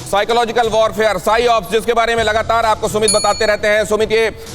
Psychological warfare, Sai ops, जिसके बारे में लगातार आपको सुमित बताते रहते हैं।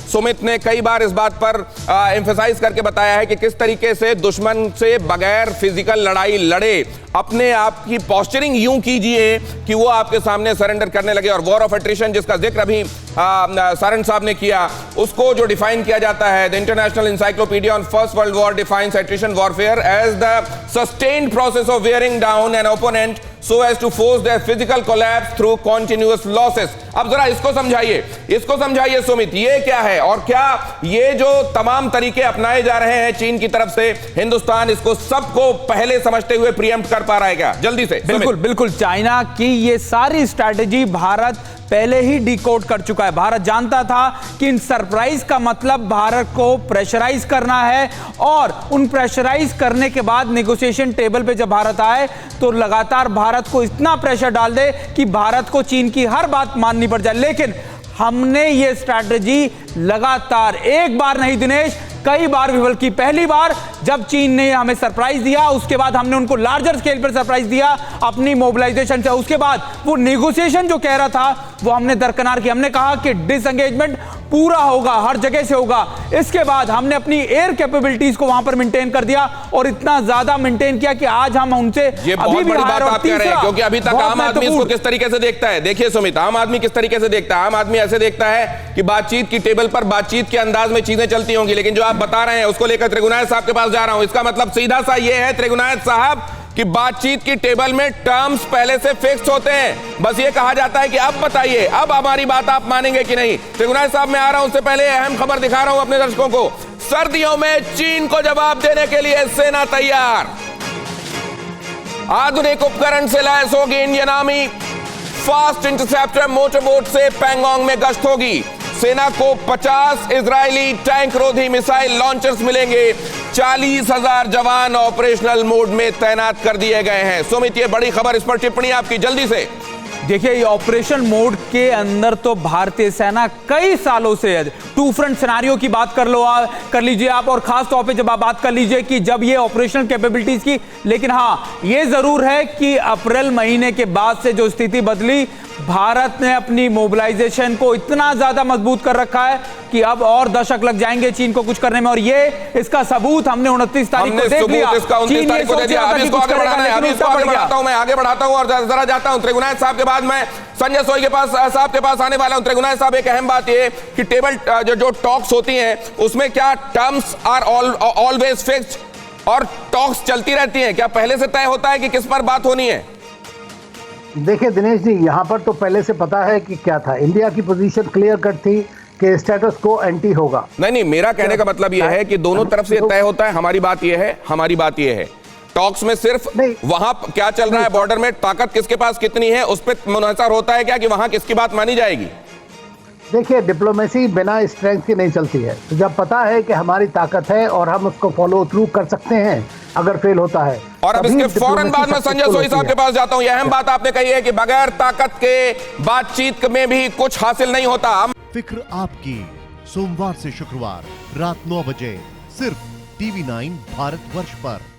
सुमित ने कई बार इस बात पर एम्फेसाइज करके बताया है कि किस तरीके से दुश्मन से बगैर फिजिकल लड़ाई लड़े, अपने आप की पोस्चरिंग यूं कीजिए कि वो आपके सामने सरेंडर करने लगे। और वॉर ऑफ एट्रिशन, जिसका जिक्र अभी सारंग साहब ने किया, उसको जो डिफाइन किया जाता है, the international encyclopedia on first world war defines attrition warfare as the sustained process of wearing down an opponent so as to force their physical collapse through continuous losses। अब जरा इसको समझाइए सुमित, ये क्या है और क्या ये जो तमाम तरीके अपनाए जा रहे हैं चीन की तरफ से, हिंदुस्तान इसको सबको पहले समझते हुए प्रीएम्प्ट कर पा रहा है क्या? जल्दी से। बिल्कुल चाइना की ये सारी स्ट्रैटेजी भारत पहले ही डिकोड कर चुका है। भारत जानता था कि इन सरप्राइज का मतलब भारत को प्रेशराइज करना है, और उन प्रेशराइज करने के बाद नेगोशिएशन टेबल पे जब भारत आए तो लगातार भारत को इतना प्रेशर डाल दे कि भारत को चीन की हर बात माननी पड़ जाए। लेकिन हमने ये स्ट्रैटेजी लगातार एक बार नहीं दिनेश, कई बार विफल की। पहली बार जब चीन ने हमें सरप्राइज दिया, उसके बाद हमने उनको लार्जर स्केल पर सरप्राइज दिया अपनी मोबिलाइजेशन से। उसके बाद वो नेगोशिएशन जो कह रहा था वो हमने दरकिनार किया। हमने कहा कि डिसएंगेजमेंट पूरा होगा, हर जगह से होगा। इसके बाद हमने अपनी एयर कैपेबिलिटीज को वहां पर मेंटेन कर दिया, और इतना ज्यादा मेंटेन किया कि आज हम उनसे ये बहुत बड़ी बात आप कह रहे हैं, क्योंकि अभी तक आम आदमी इसको किस तरीके से देखता है? देखिए सुमित, आम आदमी किस तरीके से देखता है? आम आदमी ऐसे देखता है कि बातचीत की टेबल पर बातचीत के अंदाज में चीजें चलती होंगी, लेकिन जो आप बता रहे हैं उसको लेकर त्रिगुनायत साहब के पास जा रहा हूं। इसका मतलब सीधा सा ये है त्रिगुनायत साहब कि बातचीत की टेबल में टर्म्स पहले से फिक्स होते हैं, बस ये कहा जाता है कि अब बताइए, अब हमारी बात आप मानेंगे कि नहीं। त्रिगुनायत साहब मैं आ रहा हूं, उससे पहले अहम खबर दिखा रहा हूं अपने दर्शकों को। सर्दियों में चीन को जवाब देने के लिए सेना तैयार, आधुनिक उपकरण से लैस होगी Indian army. Fast interceptor motorboat से पैंगोंग में गश्त होगी। सेना को 50 इजरायली टैंक रोधी मिसाइल लॉन्चर्स मिलेंगे। 40,000 जवान ऑपरेशनल मोड में तैनात कर दिए गए हैं। सुमित, ये बड़ी खबर, इस पर टिप्पणी आपकी जल्दी से। देखिए, ये ऑपरेशन मोड के अंदर तो भारतीय सेना कई सालों से है। टू फ्रंट सिनेरियो की बात कर लीजिए आप, और खास तौर पे जब आप बात कर लीजिए कि जब ये ऑपरेशनल कैपेबिलिटीज की। लेकिन हाँ, ये जरूर है कि अप्रैल महीने के बाद से जो स्थिति बदली, भारत ने अपनी मोबिलाइजेशन को इतना ज्यादा मजबूत कर रखा है कि अब और दशक लग जाएंगे चीन को कुछ करने में, और ये इसका सबूत हमने 29 तारीख को देख लिया। इसका 29 तारीख को दे दिया। अभी इसको आगे बढ़ाना है, अभी इसको आगे बढ़ाता हूं, मैं आगे बढ़ाता हूं और जरा जाता हूं त्रिगुनायत साहब के बाद मैं संजय सोई के पास साहब के पास आने वाला हूं। त्रिगुनायत साहब, एक अहम बात ये कि टेबल जो टॉक्स होती हैं उसमें क्या टर्म्स आर ऑलवेज फिक्स्ड और टॉक्स चलती रहती हैं? क्या पहले से तय होता है कि किस पर बात होनी है? देखिए दिनेश जी, यहाँ पर तो पहले से पता है कि क्या था। इंडिया की पोजीशन क्लियर कट थी कि स्टेटस को एंटी होगा। नहीं, मेरा कहने का मतलब यह है कि दोनों तरफ से तय होता है। हमारी बात यह है टॉक्स में सिर्फ वहां क्या चल रहा है, बॉर्डर में ताकत किसके पास कितनी है, उस पर मुनहसर होता है क्या कि वहां किसकी बात मानी जाएगी? देखिए, डिप्लोमेसी बिना स्ट्रेंथ के नहीं चलती है। तो जब पता है कि हमारी ताकत है और हम उसको फॉलो थ्रू कर सकते हैं, अगर फेल होता है। और अब इसके फौरन बाद में संजय सोई साहब के पास जाता हूं। यह अहम बात आपने कही है कि बगैर ताकत के बातचीत में भी कुछ हासिल नहीं होता। फिक्र आपकी, सोमवार से शुक्रवार रात 9 बजे सिर्फ TV9 भारतवर्ष पर।